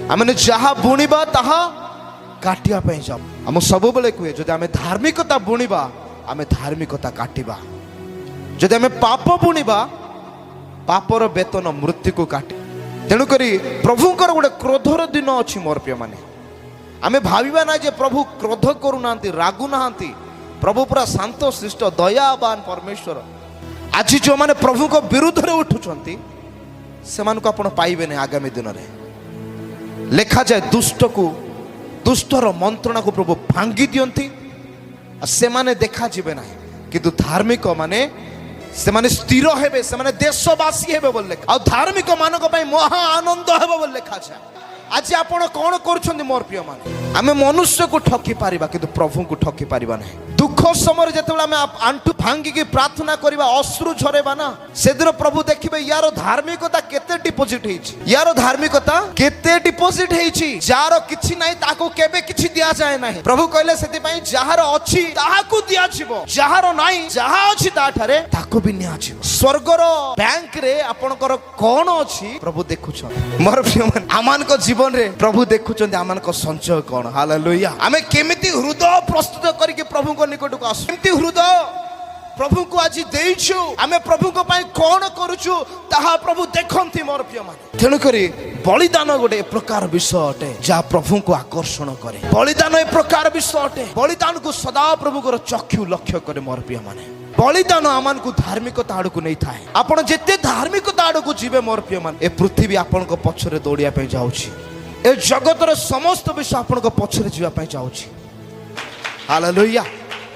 आमे जहा बुणीबा ताहा काटिया पे जाऊ। आम सब बेले कहे जदि आमे धार्मिकता बुणीबा आमे धार्मिकता काटिबा, जदि आमे पाप बुणीबा पापर वेतन मृत्यु को काटे। तेणुकरी प्रभुंकर गोटे क्रोधर दिन अच्छी मोर प्रिय माने, आमे भाविबा ना जे प्रभु क्रोध करूना रागु ना, प्रभु पूरा शांत शिष्ट दयावान परमेश्वर। आज जो माने प्रभु को विरुद्ध रे उठुचंती से मान को आपण पाइबे नहीं आगामी दिन में। लिखा जाए दुष्टर मंत्रणा को प्रभु भांगी दियंती से माने देखा जीवे ना, किंतु धार्मिक माने से माने स्थिर हेबे, से माने देशवासी हेबे बोल लिखा। और धार्मिक मानक पई महा आनंद हेबे बोल लिखा जाए। आज आपण कौन करुछंती मोर प्रिय मान, आमे मनुष्य को ठकी पारिबा किंतु प्रभु को ठकी पारिबा नहीं। दुख समय जेतेबेला आमे आंठु भांगी की प्रार्थना करिबा अश्रु झरेबा ना, से दिन प्रभु देखिबे यार धार्मिकता केते डिपोजिट हेछि, यार धार्मिकता केते डिपोजिट हेछि। जार किछि नाही ताको केबे किछि दिया जाय नाही। प्रभु कहले सेति पई जहार अछि ताहाकू दिया जिवो, जहार नाही जहा अछि ताठारे ताको भी निया जिवो। स्वर्गर बैंक रे आपनकर कोन अछि प्रभु देखुछन। मोर प्रिय मान आमान को जीवन रे प्रभु देखुछन आमान को संचय कोन। हालेलुया। आमे केमिति हृदय प्रस्तुत करिके प्रभु को निकट को आसु, केमिति हृदय प्रभु को आज देइछु, आमे प्रभु को पई कोन करूछु ताहा प्रभु देखंती मोर प्रिय मान। तेणु करी बलिदान गोटे प्रकार विषय अटे जा प्रभु को आकर्षण करे। बलिदान एक प्रकार विषय अटे, बलिदान को सदा प्रभु को चक्षु लक्ष्य करे मोर प्रिय माने। बलिदान आमान को धार्मिकता आड़ को नहीं थाए। आपण जेते धार्मिकता आड़ को जीवे मोर प्रिय मान, ए पृथ्वी आपण को पछरे दौड़िया पे जाउछि, ए जगतर समस्त विषय आपण को पछरे जीवा पे जाउछि। हालेलुया।